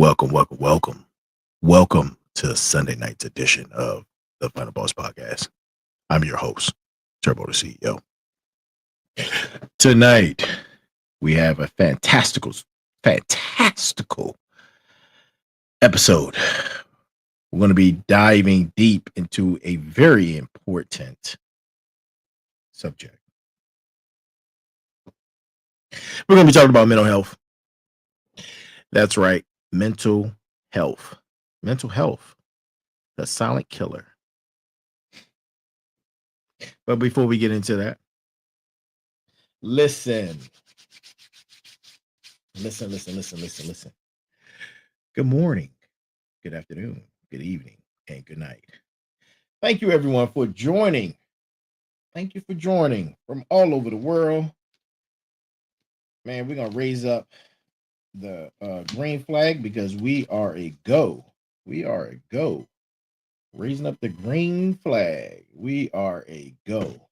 Welcome to Sunday night's edition of the Final Boss Podcast. I'm your host, Turbo the CEO. Tonight, we have a fantastical episode. We're going to be diving deep into a very important subject. We're going to be talking about mental health. That's right, mental health. Mental health, the silent killer. But before we get into that, listen. Good morning, good afternoon, good evening, and good night. Thank you, everyone, for joining. Thank you for joining from all over the world. Man, we're going to raise up the green flag because we are a go. We are a go. Raising up the green flag. We are a go.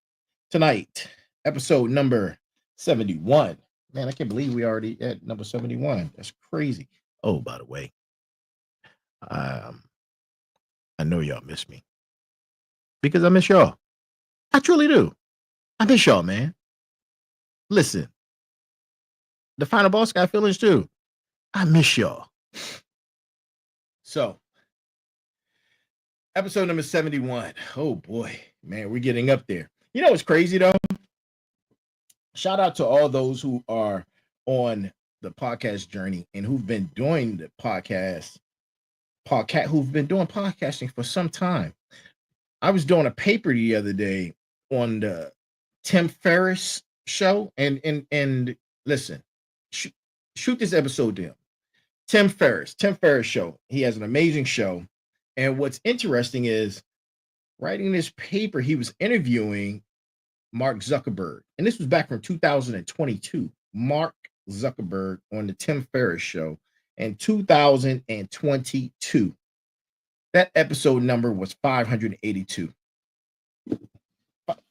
Tonight, episode number 71. Man, I can't believe we already at number 71. That's crazy. Oh, by the way, I know y'all miss me because I miss y'all. I truly do. I miss y'all, man. Listen, the final boss got feelings too. I miss y'all. So, episode number 71. Oh boy, man, we're getting up there. You know what's crazy though? Shout out to all those who are on the podcast journey and who've been doing the who've been doing podcasting for some time. I was doing a paper the other day on the Tim Ferriss show, and listen, shoot this episode to him. Tim Ferriss show. He has an amazing show, and what's interesting is writing this paper, he was interviewing Mark Zuckerberg, and this was back from 2022. Mark Zuckerberg on the Tim Ferriss show in 2022. That episode number was 582.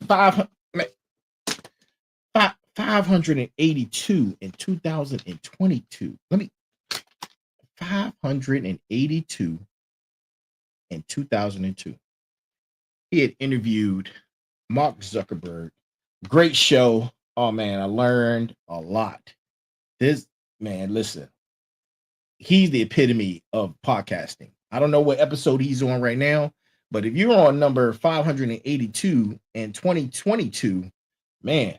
582 in 2022. 582 in 2002. He had interviewed Mark Zuckerberg. Great show. Oh man, I learned a lot. This man, listen, he's the epitome of podcasting. I don't know what episode he's on right now, but if you're on number 582 in 2022, man,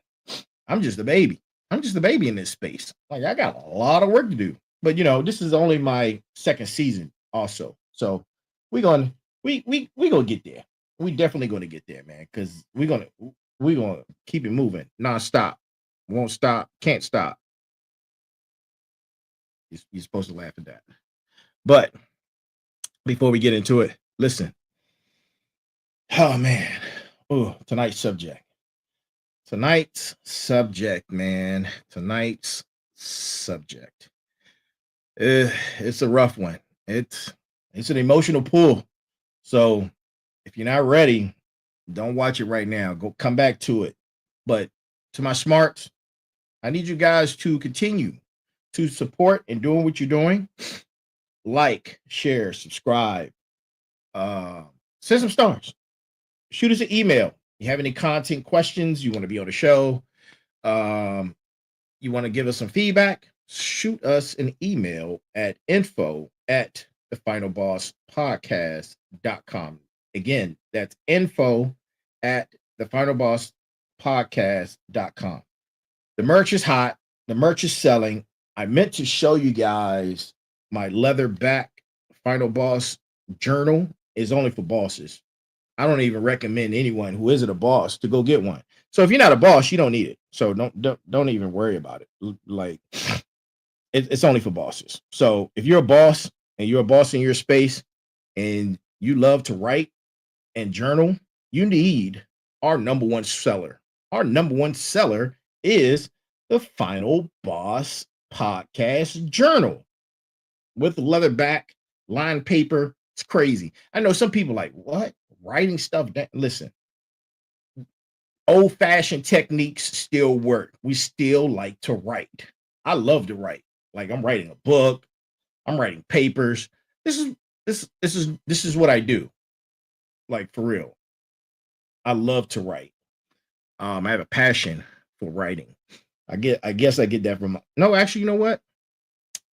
I'm just a baby. I'm just a baby in this space. Like I got a lot of work to do. But you know, this is only my second season also. So we're gonna get there. We definitely gonna get there, man, because we're gonna keep it moving nonstop. Won't stop, can't stop. You're supposed to laugh at that. But before we get into it, listen. Oh man. Oh, tonight's subject, man. Tonight's subject. It's a rough one. It's an emotional pull. So if you're not ready, don't watch it right now. Go come back to it. But to my smarts, I need you guys to continue to support and doing what you're doing. Like, share, subscribe. Send some stars. Shoot us an email. You have any content questions? You want to be on the show? You want to give us some feedback? Shoot us an email at info@thefinalbosspodcast.com. Again, that's info@thefinalbosspodcast.com. The merch is hot. The merch is selling. I meant to show you guys my leatherback Final Boss journal. Is only for bosses. I don't even recommend anyone who isn't a boss to go get one. So if you're not a boss, you don't need it. So don't even worry about it. Like it's only for bosses. So if you're a boss and you're a boss in your space and you love to write and journal, you need our number one seller. Our number one seller is the Final Boss Podcast Journal with leatherback, lined paper. It's crazy. I know some people like, what? Writing stuff down. Listen, old-fashioned techniques still work. We still like to write. I love to write. Like I'm writing a book. I'm writing papers. This is what I do. Like for real. I love to write. I have a passion for writing. I guess I get that from no, actually, you know what?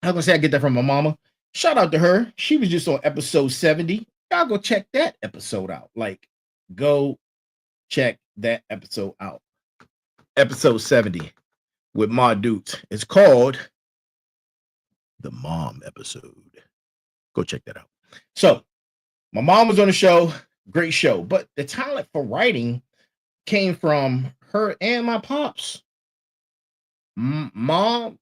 I was gonna say I get that from my mama. Shout out to her. She was just on episode 70. Y'all go check that episode out. Like, go check that episode out. Episode 70 with Ma Dukes. It's called the Mom episode. Go check that out. So, my mom was on the show, great show, but the talent for writing came from her and my pops. Mom,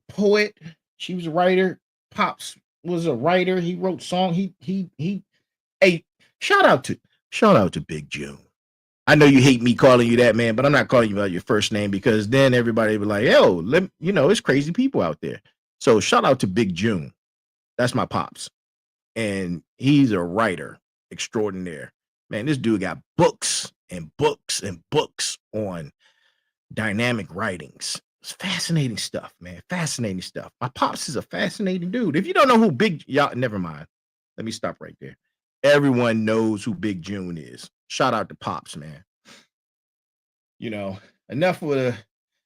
poet, she was a writer. Pops was a writer. He wrote song. He. Hey, shout out to Big June. I know you hate me calling you that, man, but I'm not calling you by your first name because then everybody will be like, yo, it's crazy people out there. So shout out to Big June. That's my pops. And he's a writer extraordinaire. Man, this dude got books and books and books on dynamic writings. It's fascinating stuff, man. Fascinating stuff. My pops is a fascinating dude. If you don't know who y'all, never mind. Let me stop right there. Everyone knows who Big June is. Shout out to Pops, man. Enough with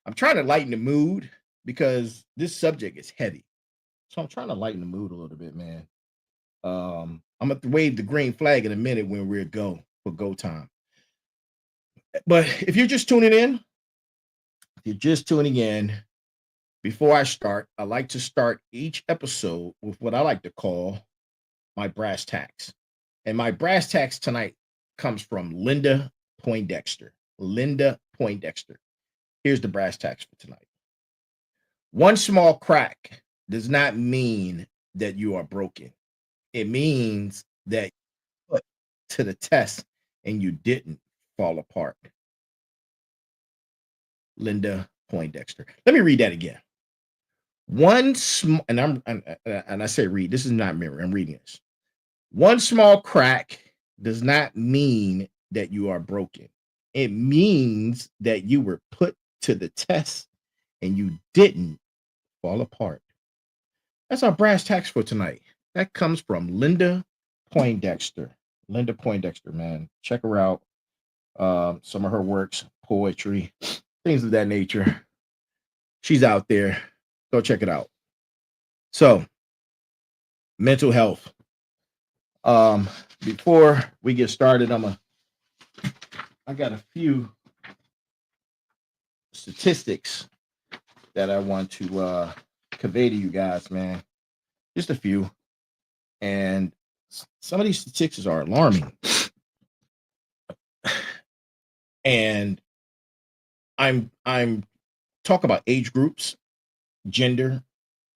I'm trying to lighten the mood because this subject is heavy. So I'm trying to lighten the mood a little bit, man. I'm gonna wave the green flag in a minute when we're go time. But if you're just tuning in, before I start, I like to start each episode with what I like to call my brass tacks. And my brass tacks tonight comes from Linda Poindexter. Linda Poindexter. Here's the brass tacks for tonight. One small crack does not mean that you are broken. It means that you put to the test and you didn't fall apart. Linda Poindexter. Let me read that again. And I say read. This is not memory. I'm reading this. One small crack does not mean that you are broken. It means that you were put to the test and you didn't fall apart. That's our brass tacks for tonight. That comes from Linda Poindexter. Linda Poindexter, man. Check her out. Some of her works, poetry, things of that nature. She's out there. Go check it out. So, mental health. Before we get started, I got a few statistics that I want to convey to you guys, man. Just a few. And some of these statistics are alarming. And I'm talking about age groups, gender,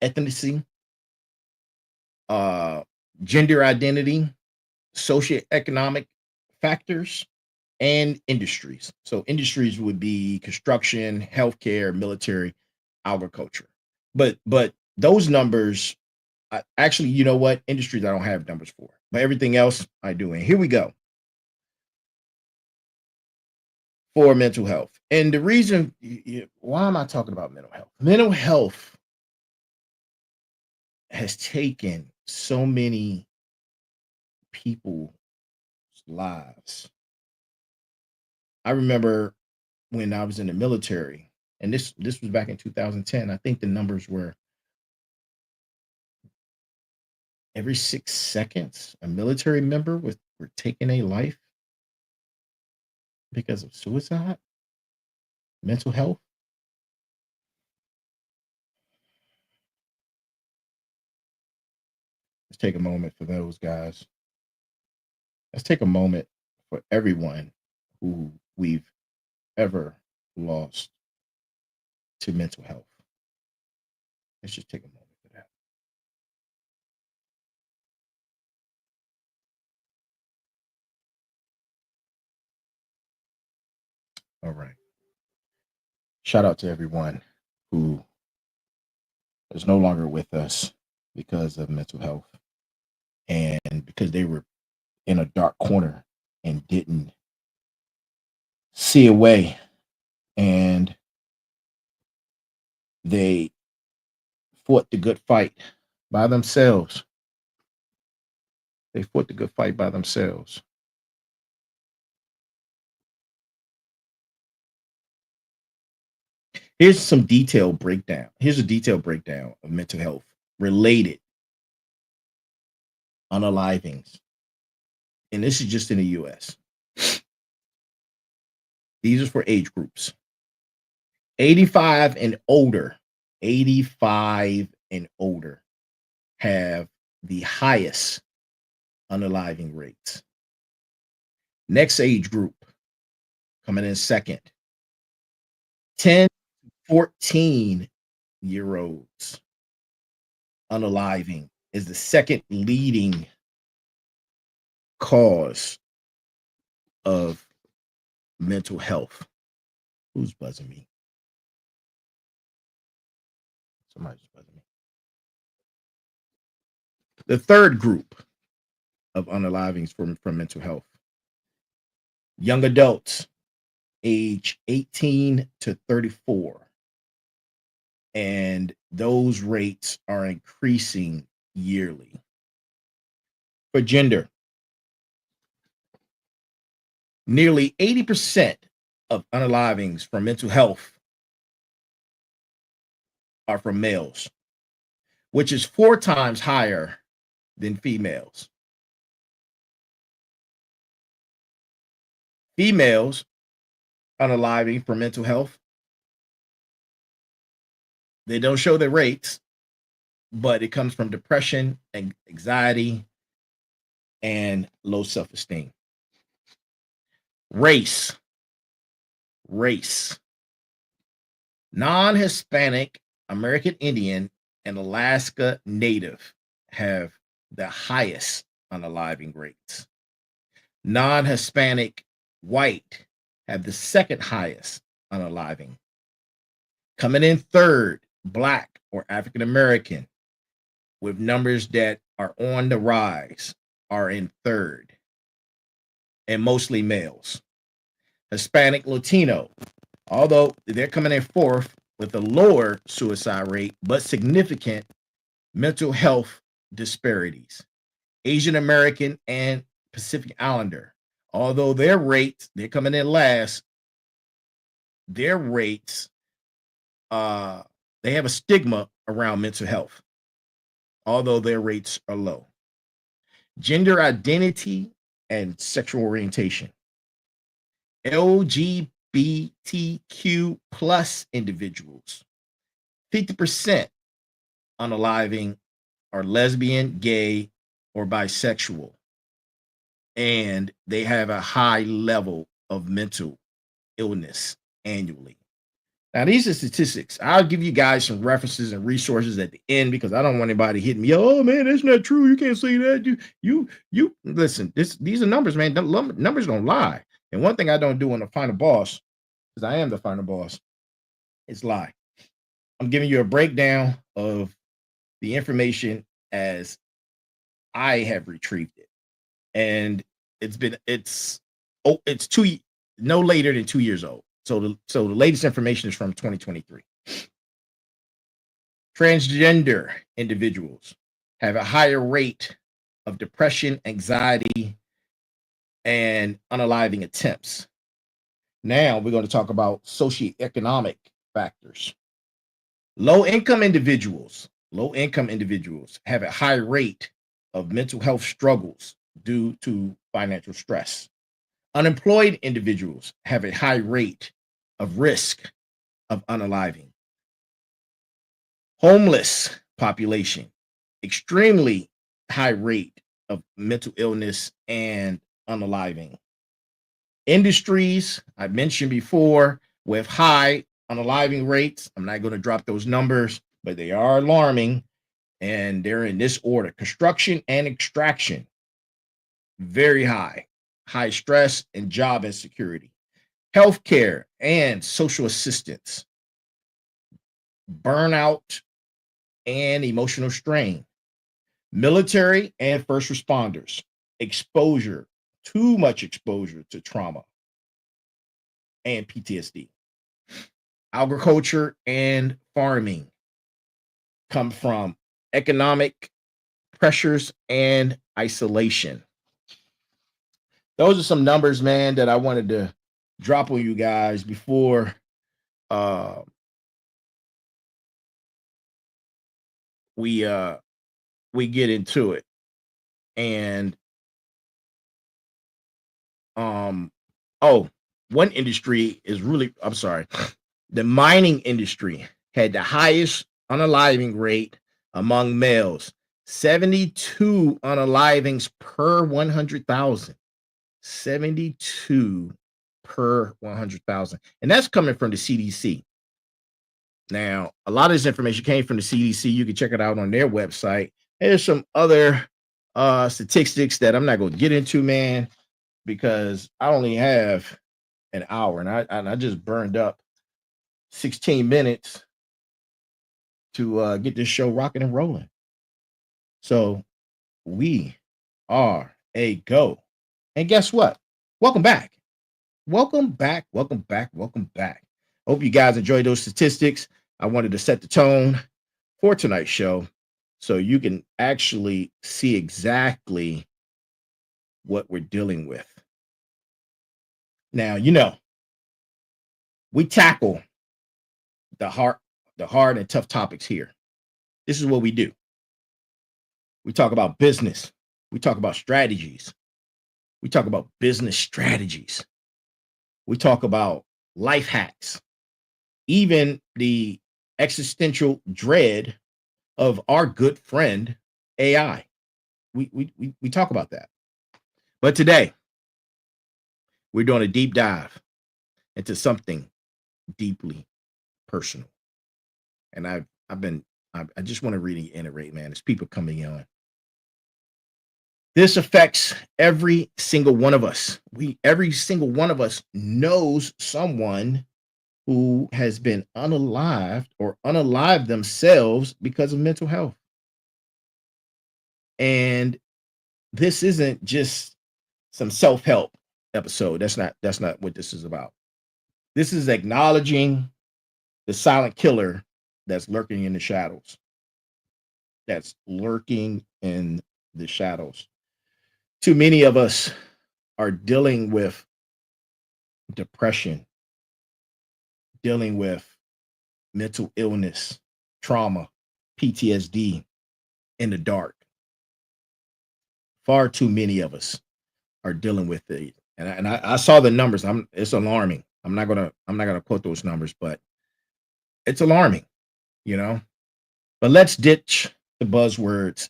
ethnicity, gender identity, socioeconomic factors, and industries. So industries would be construction, healthcare, military, agriculture. But those numbers, actually, you know what? Industries I don't have numbers for, but everything else I do. And here we go. For mental health. And the reason, why am I talking about mental health? Mental health has taken so many people's lives. I remember when I was in the military, and this was back in 2010. I think the numbers were every 6 seconds, a military member were taking a life because of suicide, mental health. Let's take a moment for those guys. Let's take a moment for everyone who we've ever lost to mental health. Let's just take a moment for that. All right. Shout out to everyone who is no longer with us because of mental health and because they were in a dark corner and didn't see a way, and they fought the good fight by themselves. They fought the good fight by themselves. Here's some detailed breakdown. Here's a detailed breakdown of mental health related unalivings. And this is just in the US. These are for age groups 85 and older. 85 and older have the highest unaliving rates. Next age group coming in second 10, 14-year-olds unaliving is the second leading cause of mental health. Who's buzzing me? Somebody's buzzing me. The third group of unalivings from mental health young adults age 18 to 34. And those rates are increasing yearly. For gender, nearly 80% of unalivings from mental health are from males, which is 4 times higher than females. Females unaliving for mental health, they don't show the rates, but it comes from depression and anxiety and low self-esteem. Race. Non-Hispanic, American Indian, and Alaska Native have the highest unaliving rates. Non-Hispanic white have the second highest unaliving. Coming in third, Black or African American, with numbers that are on the rise, are in third, and mostly males. Hispanic Latino, although they're coming in fourth with a lower suicide rate, but significant mental health disparities. Asian American and Pacific Islander, although their rates, they're coming in last, their rates, they have a stigma around mental health, although their rates are low. Gender identity and sexual orientation. LGBTQ plus individuals, 50% unaliving are lesbian, gay, or bisexual, and they have a high level of mental illness annually. Now, these are statistics. I'll give you guys some references and resources at the end because I don't want anybody hitting me. Oh man, that's not true. You can't say that. You listen. These are numbers, man. Numbers don't lie. And one thing I don't do on the final boss, because I am the final boss, is lie. I'm giving you a breakdown of the information as I have retrieved it, and it's no later than 2 years old. So the latest information is from 2023. Transgender individuals have a higher rate of depression, anxiety, and unaliving attempts. Now we're going to talk about socioeconomic factors. Low-income individuals have a high rate of mental health struggles due to financial stress. Unemployed individuals have a high rate of risk of unaliving. Homeless population, extremely high rate of mental illness and unaliving. Industries I mentioned before with high unaliving rates. I'm not going to drop those numbers, but they are alarming, and they're in this order: construction and extraction, very high stress and job insecurity. Healthcare and social assistance, burnout and emotional strain. Military and first responders, exposure, too much exposure to trauma and PTSD. Agriculture and farming come from economic pressures and isolation. Those are some numbers, man, that I wanted to drop on you guys before uh we uh we get into it. And um oh, one industry is really, I'm sorry, the mining industry had the highest unaliving rate among males, 72 unalivings per 100,000. 72 per 100,000. And that's coming from the CDC. Now, a lot of this information came from the CDC. You can check it out on their website. There's some other statistics that I'm not going to get into, man, because I only have an hour and I just burned up 16 minutes to get this show rocking and rolling. So we are a go. And guess what? Welcome back. Welcome back. Welcome back. Welcome back. Hope you guys enjoyed those statistics. I wanted to set the tone for tonight's show so you can actually see exactly what we're dealing with. Now, we tackle the hard and tough topics here. This is what we do. We talk about business. We talk about strategies. We talk about business strategies. We talk about life hacks, even the existential dread of our good friend AI. We talk about that. But today, we're doing a deep dive into something deeply personal. And I just want to reiterate, man, there's people coming on. This affects every single one of us. Every single one of us knows someone who has been unalived or unalived themselves because of mental health. And this isn't just some self-help episode. That's not what this is about. This is acknowledging the silent killer that's lurking in the shadows. That's lurking in the shadows. Too many of us are dealing with depression, dealing with mental illness, trauma, PTSD in the dark. Far too many of us are dealing with it. And I saw the numbers. It's alarming. I'm not gonna quote those numbers, but it's alarming, you know. But let's ditch the buzzwords.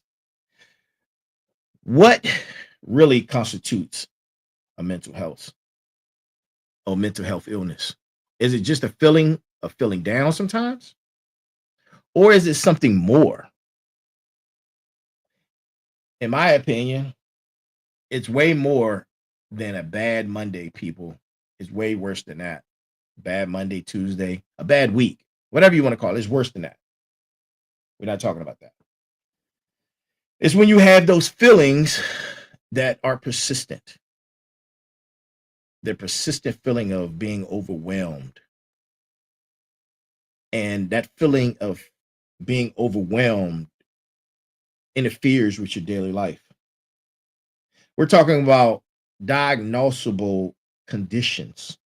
What really constitutes a mental health or mental health illness? Is it just a feeling of feeling down sometimes? Or is it something more? In my opinion, it's way more than a bad Monday, people. It's way worse than that. Bad Monday, Tuesday, a bad week, whatever you want to call it, it's worse than that. We're not talking about that. It's when you have those feelings that are persistent. The persistent feeling of being overwhelmed. And that feeling of being overwhelmed interferes with your daily life. We're talking about diagnosable conditions.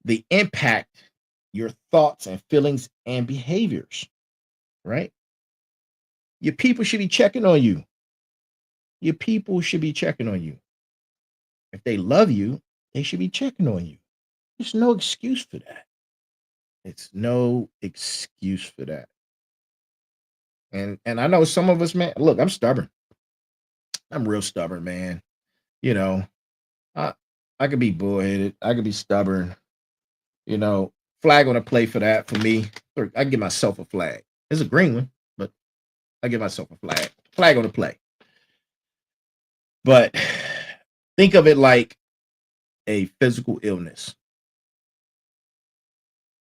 They impact your thoughts and feelings and behaviors, right? Your people should be checking on you. Your people should be checking on you. If they love you, they should be checking on you. There's no excuse for that. It's no excuse for that. And I know some of us, man. Look, I'm stubborn. I'm real stubborn, man. You know, I I could be bullheaded. I could be stubborn. You know, flag on a play for that for me. Or I give myself a flag. It's a green one, but I give myself a flag. Flag on the play. But think of it like a physical illness.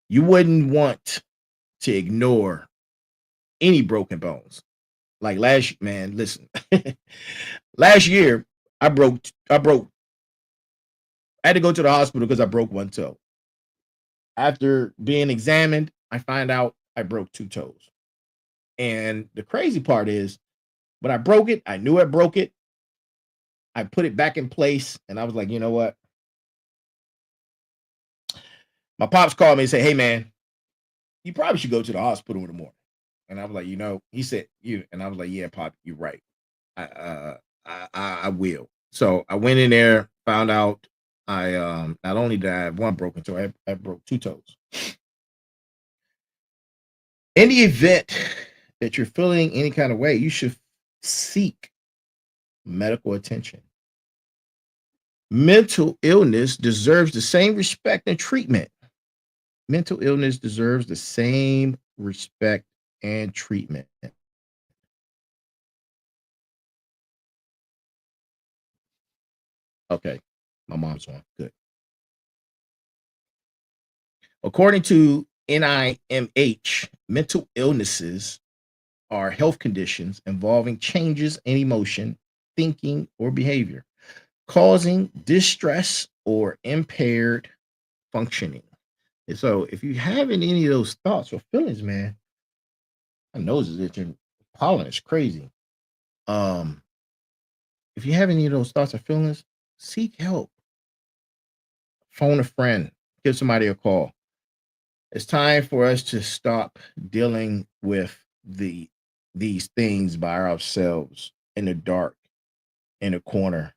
You wouldn't want to ignore any broken bones. Like last man, listen. Last year, I had to go to the hospital because I broke one toe. After being examined, I find out I broke two toes. And the crazy part is when I broke it, I knew I broke it. I put it back in place and I was like, you know what? My pops called me and said, hey man, you probably should go to the hospital in the morning. And I was like, he said, you, and I was like, yeah, pop, you're right. I will. So I went in there, found out I not only did I have one broken toe, I broke two toes. In the event that you're feeling any kind of way, you should seek medical attention. Mental illness deserves the same respect and treatment. Mental illness deserves the same respect and treatment. Okay, my mom's on. Good. According to NIMH, mental illnesses are health conditions involving changes in emotion, thinking, or behavior, causing distress or impaired functioning. And so, if you have any of those thoughts or feelings, man, my nose is itching. Pollen is crazy. Um, if you have any of those thoughts or feelings, seek help. Phone a friend. Give somebody a call. It's time for us to stop dealing with these things by ourselves in the dark, in a corner.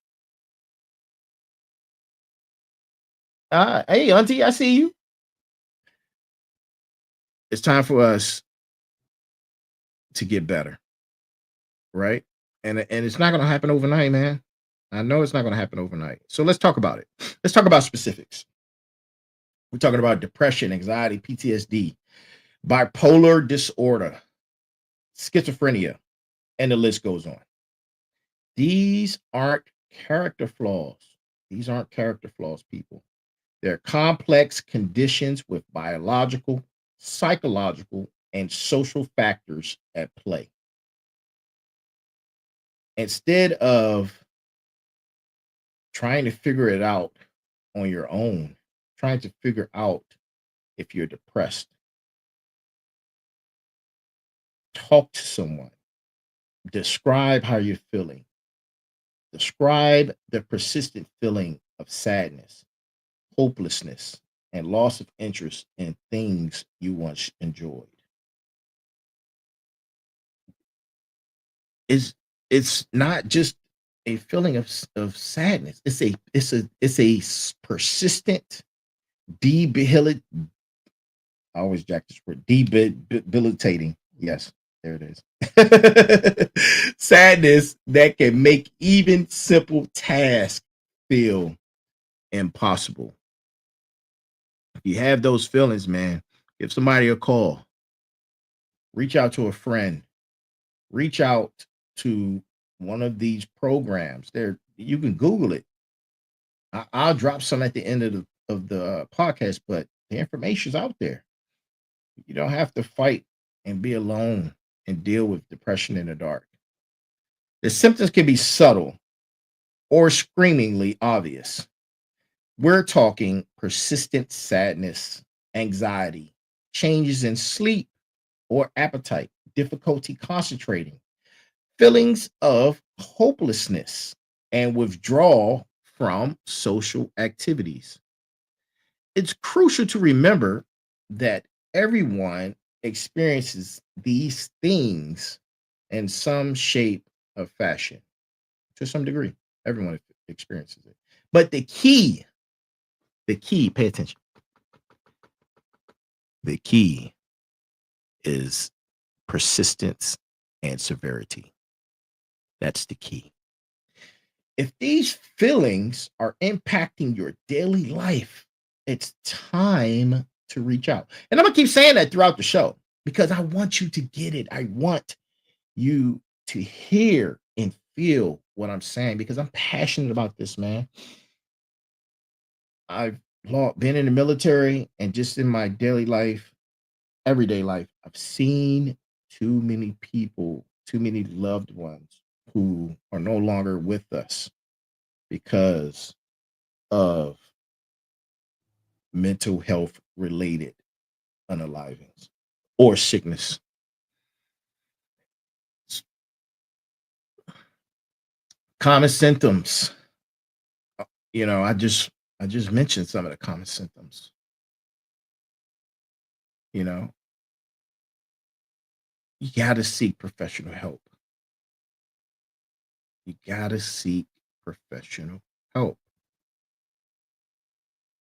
Hey, Auntie, I see you. It's time for us to get better, right? And it's not going to happen overnight, man. I know it's not going to happen overnight. So let's talk about it. Let's talk about specifics. We're talking about depression, anxiety, PTSD, bipolar disorder, schizophrenia, and the list goes on. These aren't character flaws. These aren't character flaws, people. They're complex conditions with biological, psychological, and social factors at play. Instead of trying to figure it out on your own, trying to figure out if you're depressed, talk to someone, describe how you're feeling, describe the persistent feeling of sadness, hopelessness, and loss of interest in things you once enjoyed. It's not just a feeling of sadness. It's a persistent debilitate. I always jack this word debilitating. Yes, there it is. Sadness that can make even simple tasks feel impossible. If you have those feelings, man, give somebody a call. Reach out to a friend. Reach out to one of these programs. There, you can Google it. I'll drop some at the end of the podcast, but the information's out there. You don't have to fight and be alone and deal with depression in the dark. The symptoms can be subtle or screamingly obvious. We're talking persistent sadness, anxiety, changes in sleep or appetite, difficulty concentrating, feelings of hopelessness, and withdrawal from social activities. It's crucial to remember that everyone experiences these things in some shape of fashion to some degree. Everyone experiences it. But the key, pay attention. The key is persistence and severity. That's the key. If these feelings are impacting your daily life, it's time to reach out. And I'm going to keep saying that throughout the show because I want you to get it. I want you to hear and feel what I'm saying because I'm passionate about this, man. I've been in the military and just in my daily life, everyday life, I've seen too many people, too many loved ones who are no longer with us because of mental health related unalivings or sickness. Common symptoms. I just mentioned some of the common symptoms. You know, you got to seek professional help. You got to seek professional help.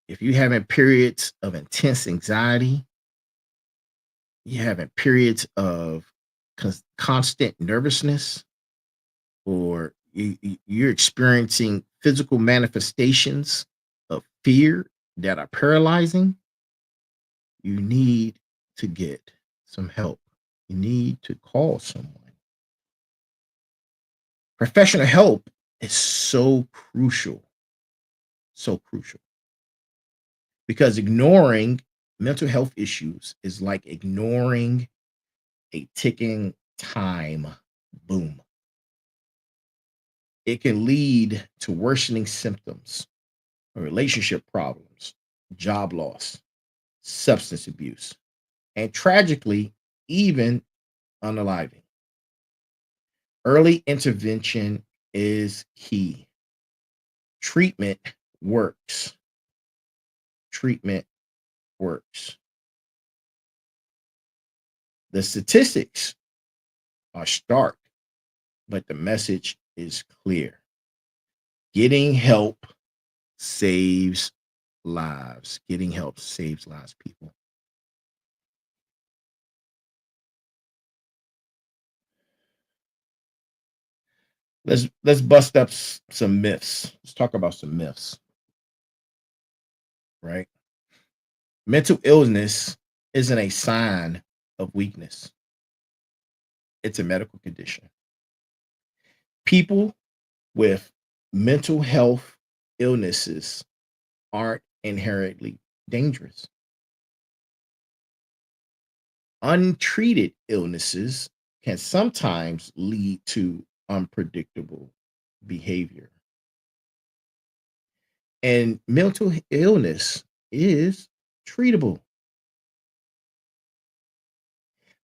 If you're having periods of intense anxiety, you're having periods of constant nervousness, or you're experiencing physical manifestations of fear that are paralyzing, you need to get some help. You need to call someone. Professional help is so crucial, so crucial, because ignoring mental health issues is like ignoring a ticking time boom. It can lead to worsening symptoms, relationship problems, job loss, substance abuse, and tragically, even unaliving. Early intervention is key. Treatment works. Treatment works. The statistics are stark, but the message is clear. Getting help saves lives. Getting help saves lives, people. Let's bust up some myths. Let's talk about some myths, right? Mental illness isn't a sign of weakness. It's a medical condition. People with mental health illnesses aren't inherently dangerous. Untreated illnesses can sometimes lead to unpredictable behavior. And mental illness is treatable.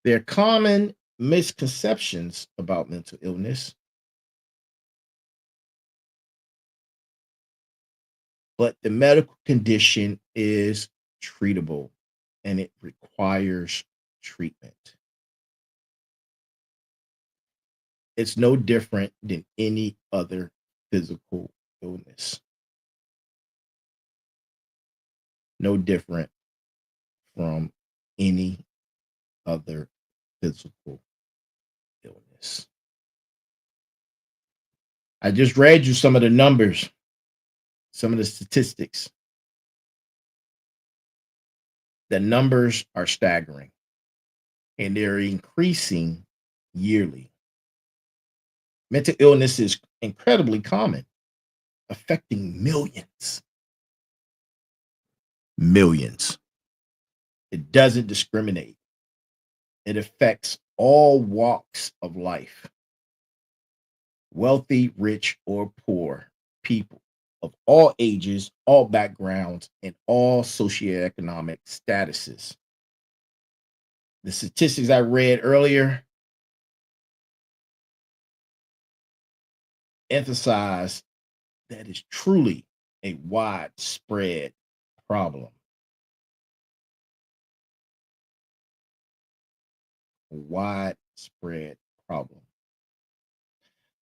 There are common misconceptions about mental illness, but the medical condition is treatable and it requires treatment. It's no different than any other physical illness, no different from any other physical illness. I just read you some of the numbers, some of the statistics. The numbers are staggering and they're increasing yearly. Mental illness is incredibly common, affecting millions. Millions. It doesn't discriminate. It affects all walks of life, wealthy, rich, or poor people of all ages, all backgrounds, and all socioeconomic statuses. The statistics I read earlier emphasize that it's truly a widespread problem. A widespread problem.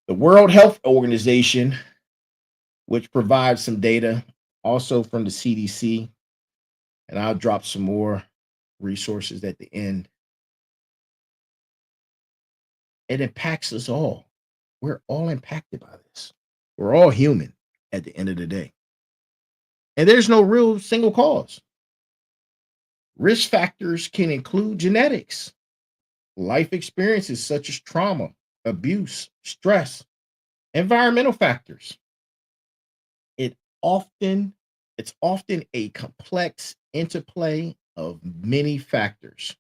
The World Health Organization, which provides some data also from the CDC, and I'll drop some more resources at the end. It impacts us all. We're all impacted by this. We're all human at the end of the day. And there's no real single cause. Risk factors can include genetics, life experiences such as trauma, abuse, stress, environmental factors. It often it's often a complex interplay of many factors.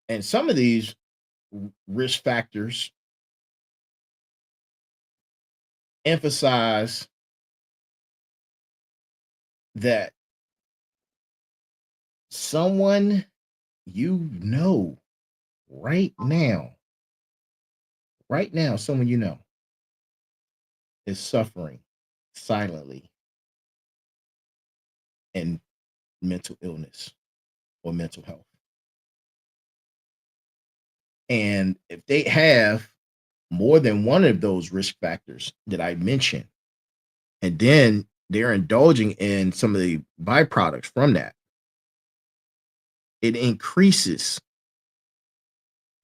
And some of these risk factors emphasize that someone you know right right now, someone you know is suffering silently in mental illness or mental health. And if they have more than one of those risk factors that I mentioned, and then they're indulging in some of the byproducts from that, it increases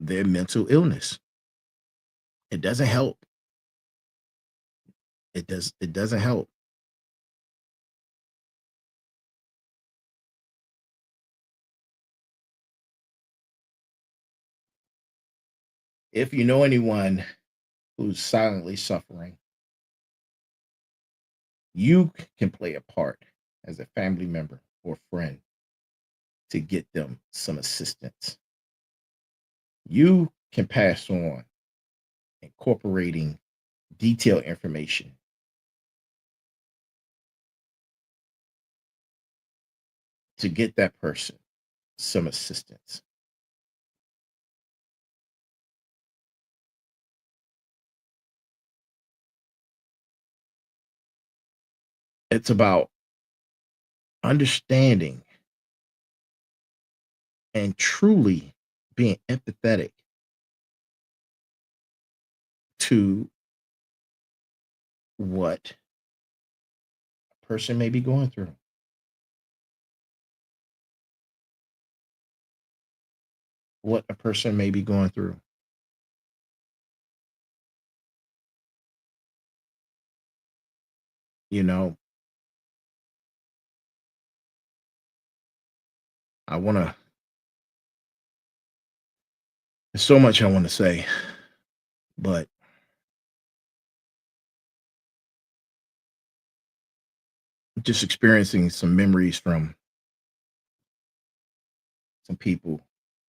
their mental illness. It doesn't help. It doesn't help. If you know anyone who's silently suffering, you can play a part as a family member or friend to get them some assistance. You can pass on incorporating detailed information to get that person some assistance. It's about understanding and truly being empathetic to what a person may be going through, what a person may be going through. You know, I want to, there's so much I want to say, but just experiencing some memories from some people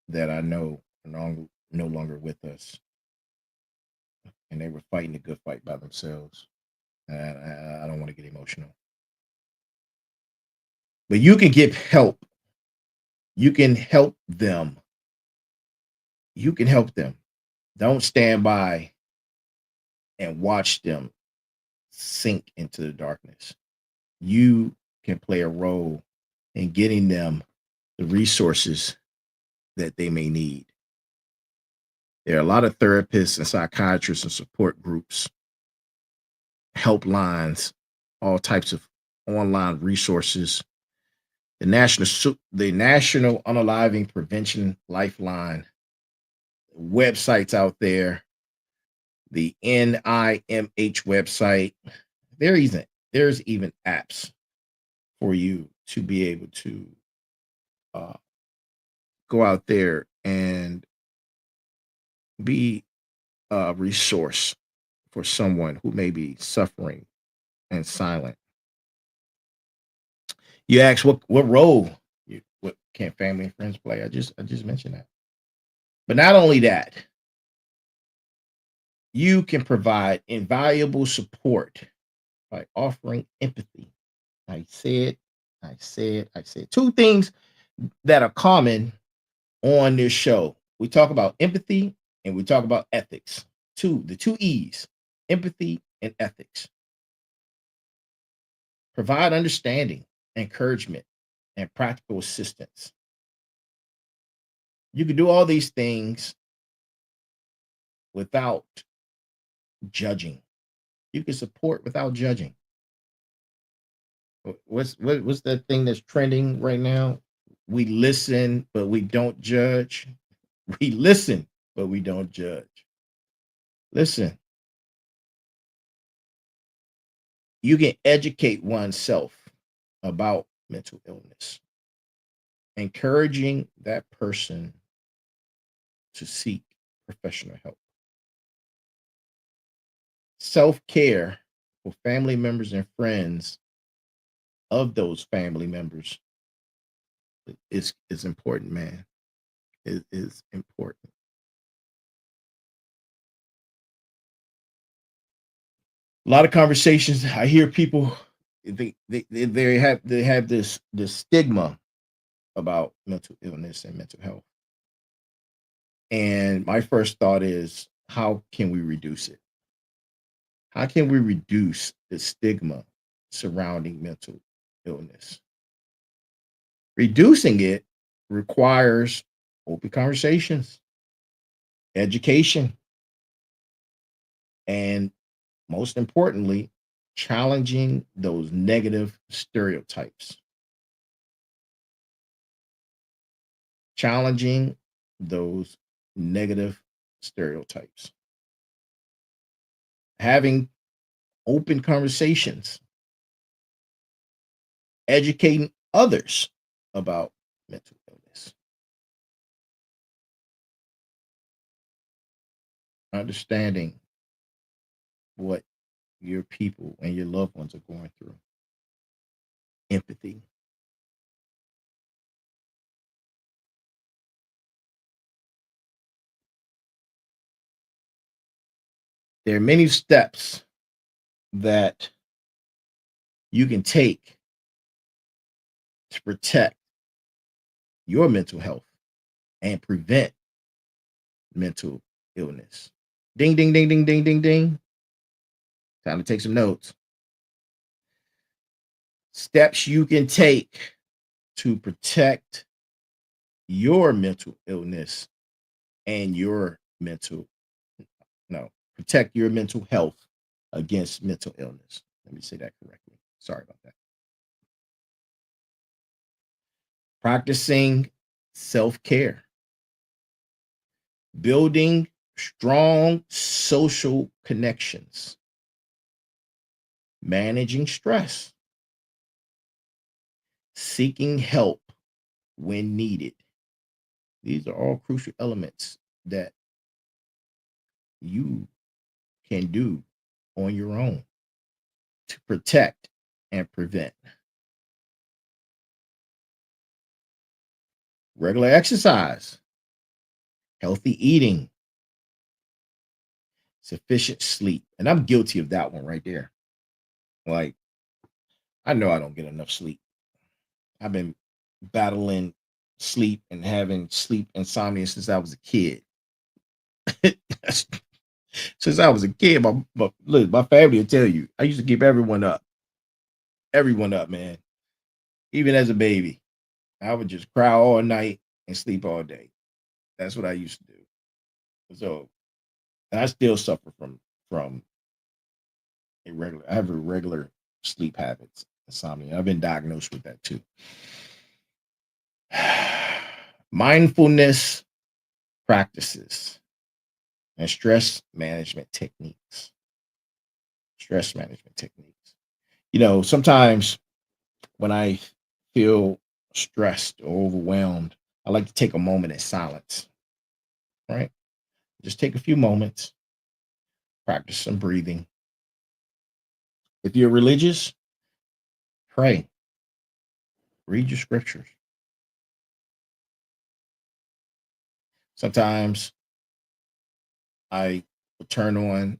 that I know are no longer with us, and they were fighting a good fight by themselves. And I don't want to get emotional, but you can get help. You can help them. You can help them. Don't stand by and watch them sink into the darkness. You can play a role in getting them the resources that they may need. There are a lot of therapists and psychiatrists and support groups, helplines, all types of online resources. The National Unaliving Prevention Lifeline websites out there, the NIMH website. There's even apps for you to be able to uh, go out there and be a resource for someone who may be suffering and silent. You ask what role what can family and friends play? I just mentioned that. But not only that, you can provide invaluable support by offering empathy. I said two things that are common on this show. We talk about empathy and we talk about ethics. The two E's, empathy and ethics. Provide understanding, encouragement, and practical assistance. You can do all these things without judging. You can support without judging. What's that thing that's trending right now? We listen, but we don't judge. We listen, but we don't judge. Listen, you can educate oneself about mental illness, encouraging that person to seek professional help. Self care for family members and friends of those family members is important, man. It is important. A lot of conversations I hear people they have this stigma about mental illness and mental health. And my first thought is, how can we reduce it? How can we reduce the stigma surrounding mental illness? Reducing it requires open conversations, education, and most importantly, challenging those negative stereotypes. Challenging those negative stereotypes. Having open conversations, educating others about mental illness, understanding what your people and your loved ones are going through, empathy. There are many steps that you can take to protect your mental health and prevent mental illness. Ding, ding, ding, ding, ding, ding, ding. Time to take some notes. Steps you can take to protect your mental illness and your mental, no, protect your mental health against mental illness. Let me say that correctly. Sorry about that. Practicing self care, building strong social connections, managing stress, seeking help when needed. These are all crucial elements that you can do on your own to protect and prevent. Regular exercise, healthy eating, sufficient sleep. And I'm guilty of that one right there. Like, I know I don't get enough sleep. I've been battling sleep and having sleep insomnia since I was a kid. Since I was a kid, look, my family will tell you, I used to keep everyone up, man. Even as a baby, I would just cry all night and sleep all day. That's what I used to do. So, and I still suffer from irregular. I have irregular sleep habits, insomnia. I've been diagnosed with that too. Mindfulness practices and stress management techniques. Stress management techniques. Sometimes when I feel stressed or overwhelmed, I like to take a moment in silence, right? Just take a few moments, practice some breathing. If you're religious, pray, read your scriptures. Sometimes I will turn on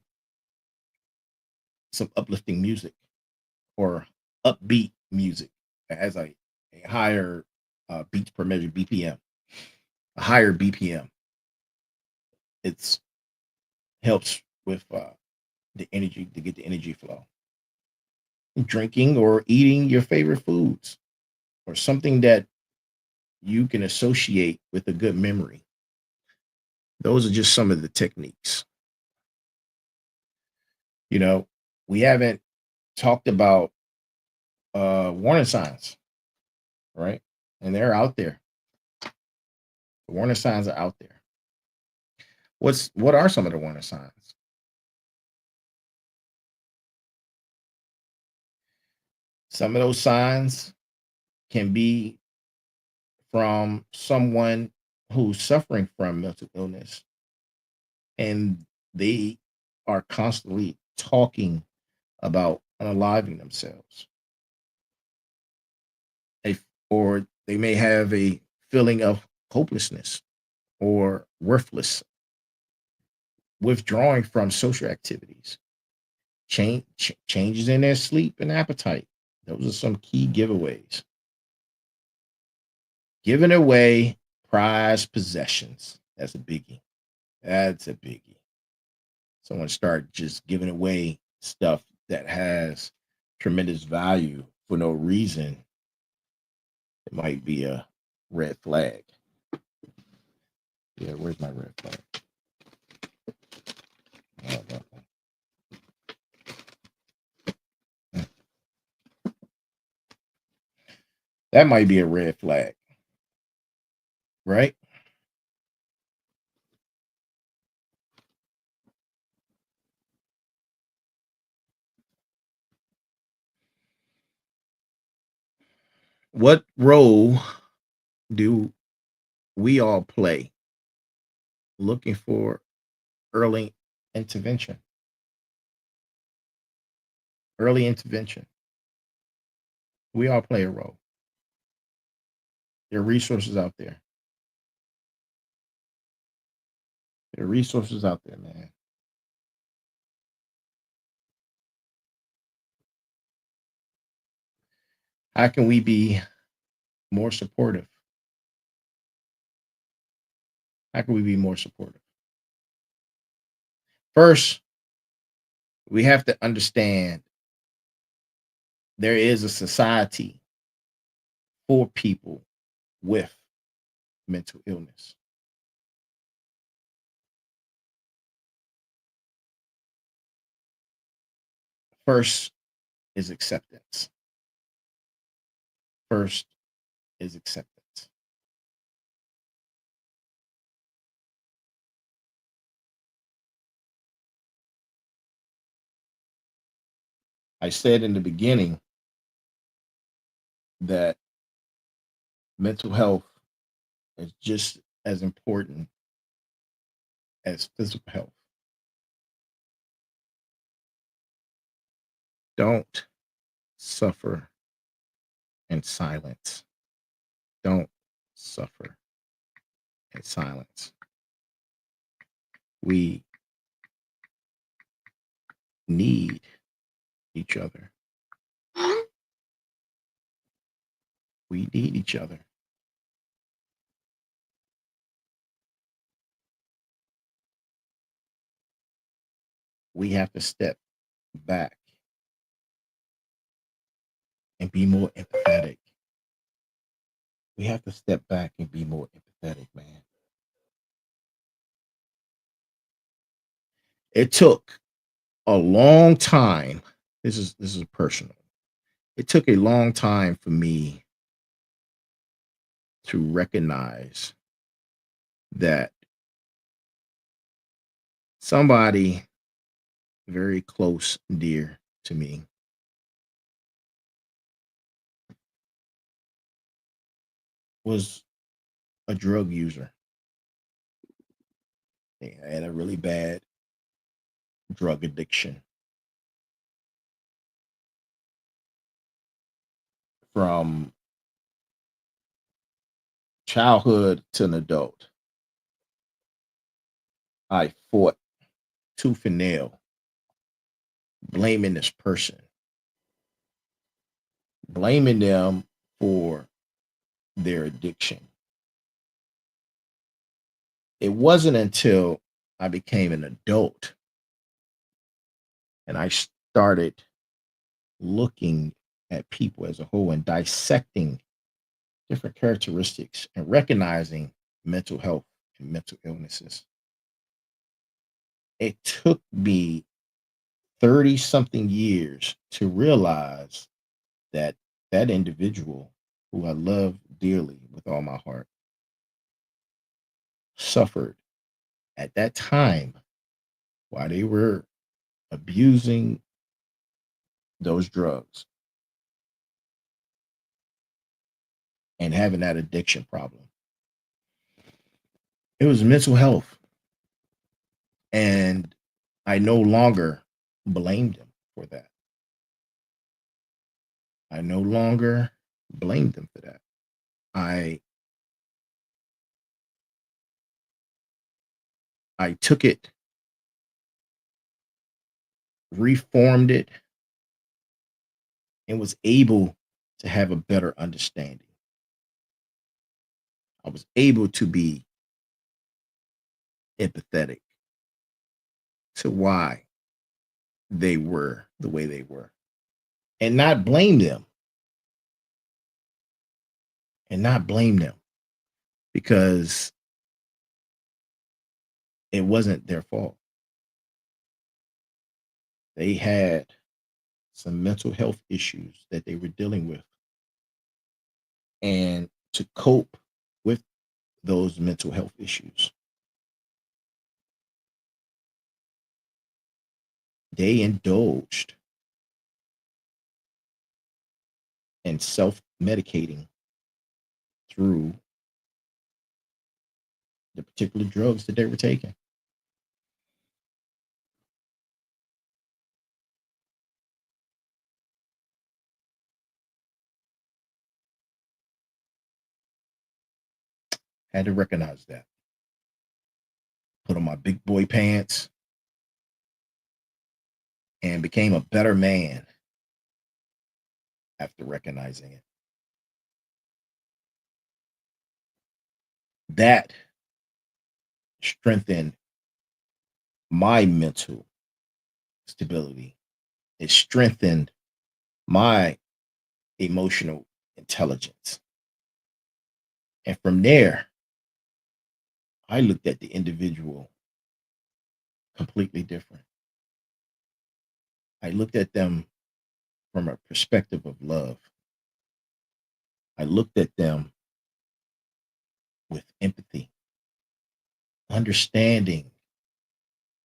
some uplifting music or upbeat music that has a higher beats per measure BPM, a higher BPM. It's helps with the energy to get the energy flow. Drinking or eating your favorite foods or something that you can associate with a good memory. Those are just some of the techniques. You know, we haven't talked about warning signs, right? And they're out there. The warning signs are out there. What are some of the warning signs? Some of those signs can be from someone who's suffering from mental illness and they are constantly talking about unaliving themselves. They, or they may have a feeling of hopelessness or worthless, withdrawing from social activities, changes in their sleep and appetite. Those are some key giveaways. Giving away prized possessions. That's a biggie. That's a biggie. Someone start just giving away stuff that has tremendous value for no reason. It might be a red flag. Yeah, where's my red flag? Oh, no. That might be a red flag, right? What role do we all play looking for early intervention? Early intervention. We all play a role. There are resources out there. There are resources out there, man. How can we be more supportive? How can we be more supportive? First, we have to understand there is a society for people with mental illness. First is acceptance. First is acceptance. I said in the beginning that mental health is just as important as physical health. Don't suffer in silence. Don't suffer in silence. We need each other. We need each other. We have to step back and be more empathetic. We have to step back and be more empathetic, man. It took a long time. This is personal. It took a long time for me to recognize that somebody very close and dear to me was a drug user. They had a really bad drug addiction from childhood to an adult. I fought tooth and nail, blaming this person, blaming them for their addiction. It wasn't until I became an adult and I started looking at people as a whole and dissecting different characteristics and recognizing mental health and mental illnesses. It took me 30 something years to realize that that individual who I love dearly with all my heart suffered at that time while they were abusing those drugs and having that addiction problem. It was mental health. And I no longer blamed them for that. I no longer blamed them for that. I I took it, reformed it, and was able to have a better understanding. I was able to be empathetic to why they were the way they were, and not blame them, because it wasn't their fault. They had some mental health issues that they were dealing with, and to cope with those mental health issues, they indulged in self-medicating through the particular drugs that they were taking. Had to recognize that. Put on my big boy pants and became a better man after recognizing it. That strengthened my mental stability. It strengthened my emotional intelligence. And from there, I looked at the individual completely different. I looked at them from a perspective of love. I looked at them with empathy, understanding,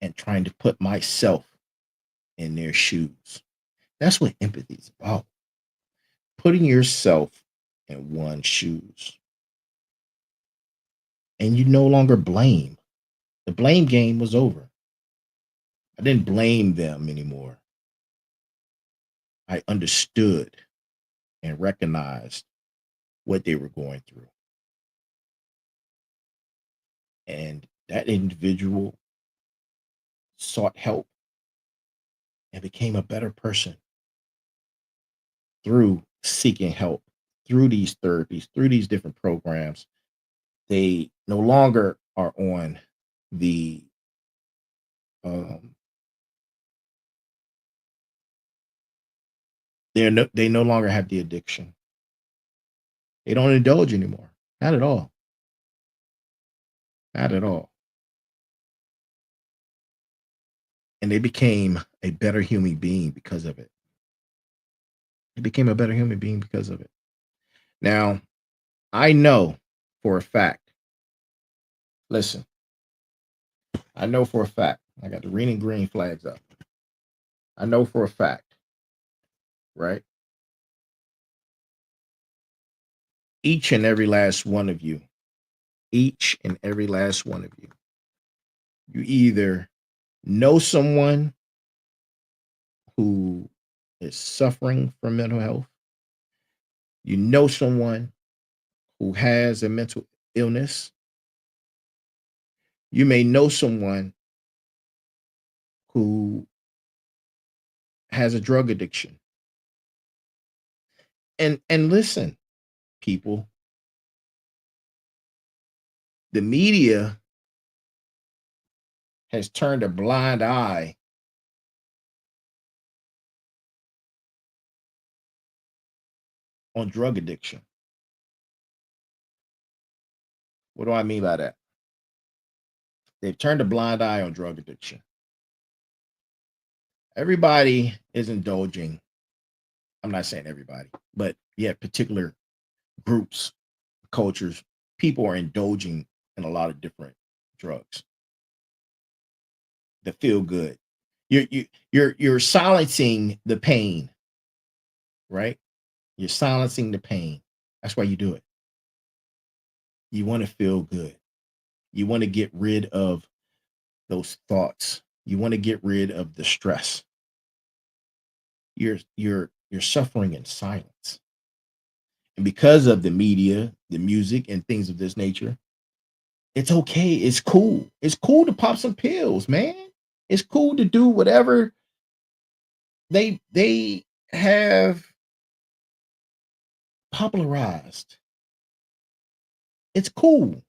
and trying to put myself in their shoes. That's what empathy is about. Putting yourself in one's shoes. And you no longer blame. The blame game was over. I didn't blame them anymore. I understood and recognized what they were going through. And that individual sought help and became a better person through seeking help, through these therapies, through these different programs. They no longer are on the um, they no longer have the addiction. They don't indulge anymore. Not at all. Not at all. And they became a better human being because of it. They became a better human being because of it. Now, I know for a fact, listen, I know for a fact, I got the green and green flags up. I know for a fact, right? Each and every last one of you, each and every last one of you either know someone who is suffering from mental health, you know someone who has a mental illness, you may know someone who has a drug addiction. And listen, people, the media has turned a blind eye on drug addiction. What do I mean by that? They've turned a blind eye on drug addiction. Everybody is indulging. I'm not saying everybody, but yeah, particular groups, cultures, people are indulging in a lot of different drugs that feel good. You're silencing the pain, right? You're silencing the pain. That's why you do it. You want to feel good. You want to get rid of those thoughts. You want to get rid of the stress. You're suffering in silence. And because of the media, the music, and things of this nature, it's okay. It's cool. It's cool to pop some pills, man. It's cool to do whatever they have popularized. It's cool.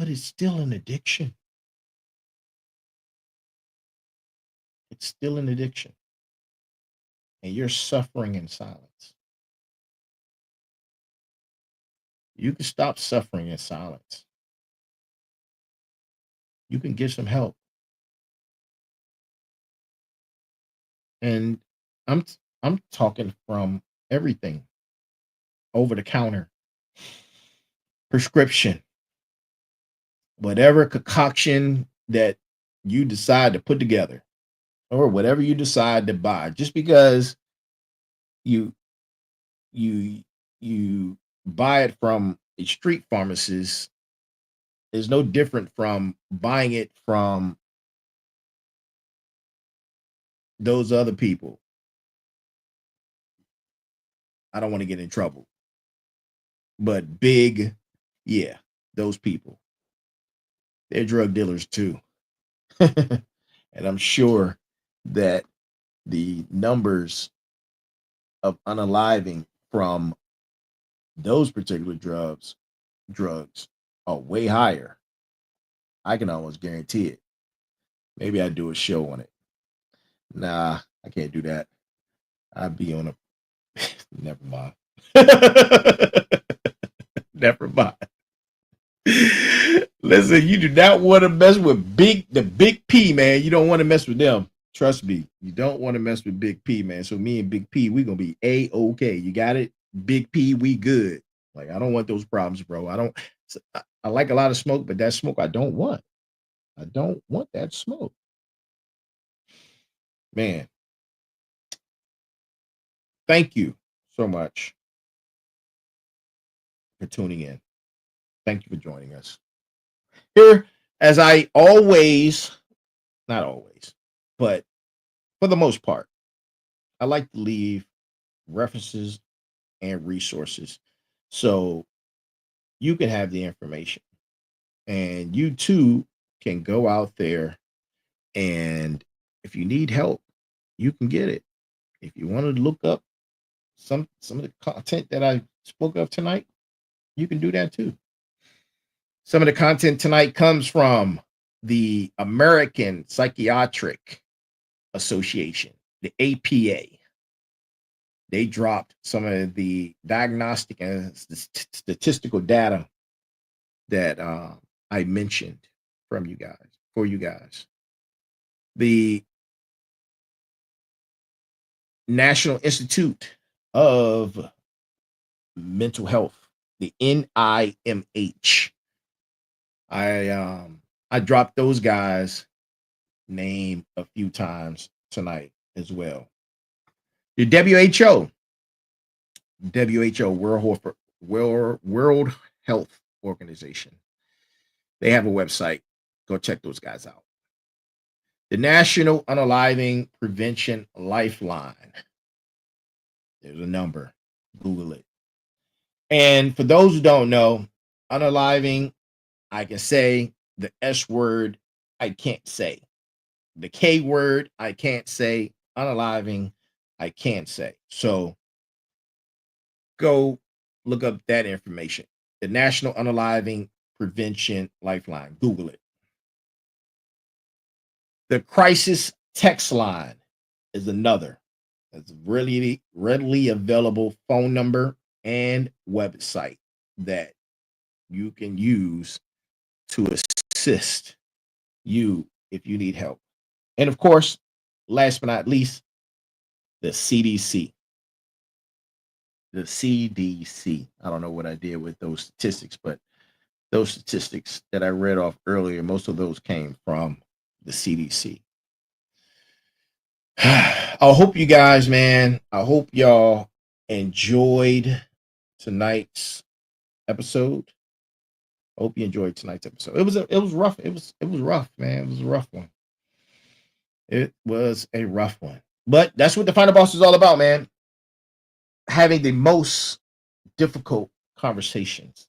but it's still an addiction. It's still an addiction. And you're suffering in silence. You can stop suffering in silence. You can get some help. And I'm I'm talking from everything, over the counter, prescription, whatever concoction that you decide to put together, or whatever you decide to buy. Just because you you you buy it from a street pharmacist is no different from buying it from those other people. I don't want to get in trouble, but big, yeah, those people, they're drug dealers too. And I'm sure that the numbers of unaliving from those particular drugs are way higher. I can almost guarantee it. Maybe I do a show on it. Nah, I can't do that. I'd be on a never mind. Never mind. Listen, you do not want to mess with the big P, man. You don't want to mess with them. Trust me, you don't want to mess with Big P, man. So me and Big P, we gonna be A-OK. You got it? Big P, we good. Like, I don't want those problems, bro. I don't I like a lot of smoke, but that smoke I don't want. I don't want that smoke. Man, thank you so much for tuning in. Thank you for joining us. Here, as I always, not always, but for the most part, I like to leave references and resources so you can have the information and you too can go out there, and if you need help, you can get it. If you want to look up some of the content that I spoke of tonight, you can do that too. Some of the content tonight comes from the American Psychiatric Association, the APA. They dropped some of the diagnostic and statistical data that I mentioned from you guys, for you guys. The National Institute of Mental Health, the NIMH. I dropped those guys' name a few times tonight as well. The WHO, World Health Organization. They have a website. Go check those guys out. The National Unaliving Prevention Lifeline. There's a number. Google it. And for those who don't know, unaliving, I can say. The S word, I can't say. The K word, I can't say. Unaliving, I can't say. So go look up that information. The National Unaliving Prevention Lifeline. Google it. The Crisis Text Line is another. It's really readily available phone number and website that you can use to assist you if you need help. And of course, last but not least, the CDC. The CDC. I don't know what I did with those statistics, but those statistics that I read off earlier, most of those came from the CDC. I hope you guys, man, I hope y'all enjoyed tonight's episode. I hope you enjoyed tonight's episode. It was rough. It was rough, man. It was a rough one. It was a rough one. But that's what the Final Boss is all about, man. Having the most difficult conversations.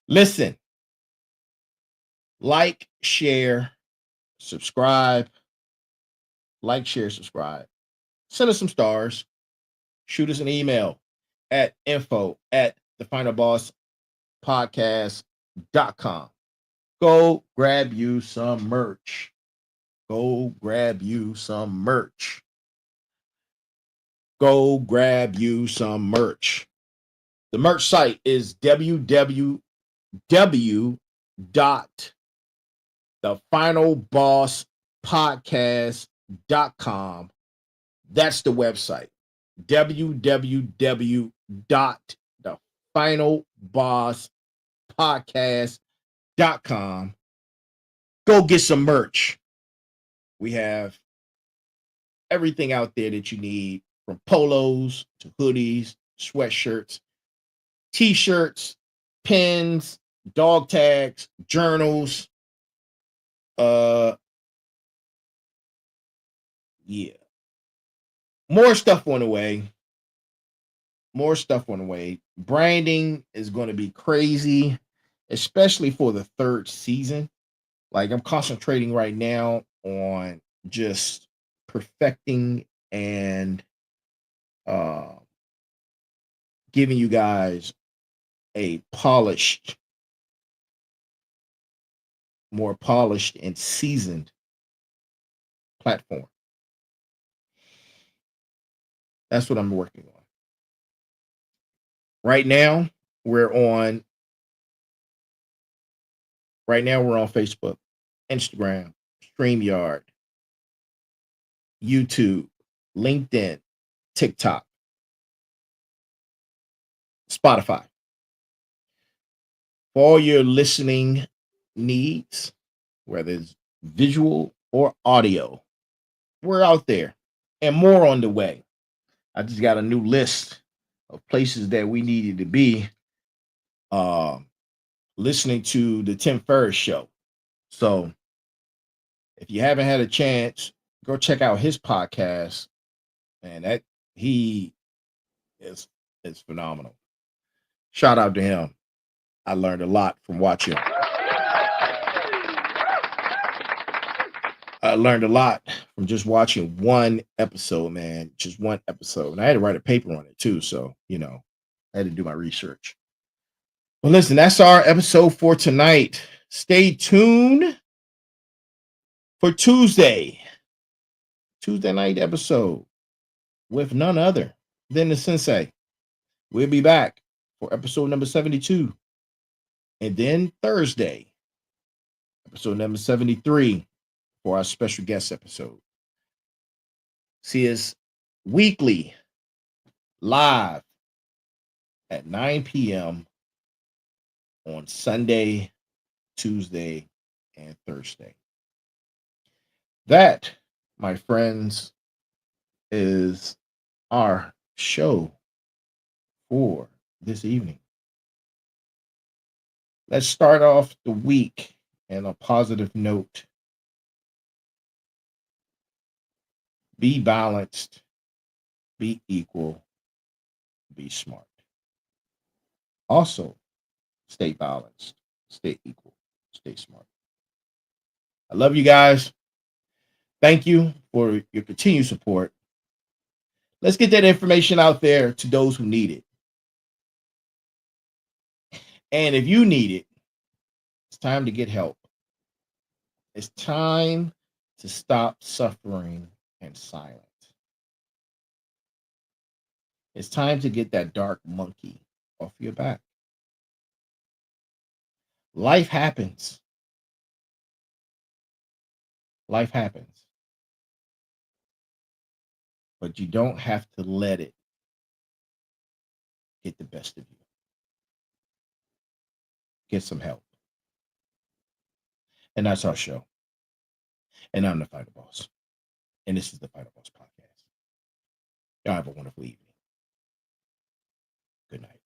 Listen, like, share, subscribe. Like, share, subscribe. Send us some stars. Shoot us an email at info@thefinalboss Podcast.com. Go grab you some merch. Go grab you some merch. Go grab you some merch. The merch site is www.thefinalbosspodcast.com. That's the website. www.thefinalbosspodcast.com. Go get some merch. We have everything out there that you need, from polos to hoodies, sweatshirts, t-shirts, pins, dog tags, journals. Yeah. More stuff on the way. More stuff on the way. Branding is going to be crazy, especially for the third season. Like, I'm concentrating right now on just perfecting and giving you guys a polished, more polished and seasoned platform. That's what I'm working on. Right now, we're on Facebook, Instagram, StreamYard, YouTube, LinkedIn, TikTok, Spotify. For all your listening needs, whether it's visual or audio, we're out there, and more on the way. I just got a new list of places that we needed to be listening to the Tim Ferriss show. So if you haven't had a chance, go check out his podcast. And that he is phenomenal. Shout out to him. I learned a lot from watching. I learned a lot from just watching one episode, man. Just one episode. And I had to write a paper on it too. So, I had to do my research. Well, listen, that's our episode for tonight. Stay tuned for Tuesday night episode with none other than the Sensei. We'll be back for episode number 72. And then Thursday, episode number 73 for our special guest episode. See us weekly live at 9 p.m. on Sunday, Tuesday, and Thursday. That, my friends, is our show for this evening. Let's start off the week on a positive note. Be balanced, be equal, be smart. Also, stay balanced, stay equal, stay smart. I love you guys. Thank you for your continued support. Let's get that information out there to those who need it. And if you need it, it's time to get help. It's time to stop suffering in silence. It's time to get that dark monkey off your back. Life happens. Life happens. But you don't have to let it get the best of you. Get some help. And that's our show. And I'm the Final Boss. And this is the Final Boss Podcast. Y'all have a wonderful evening. Good night.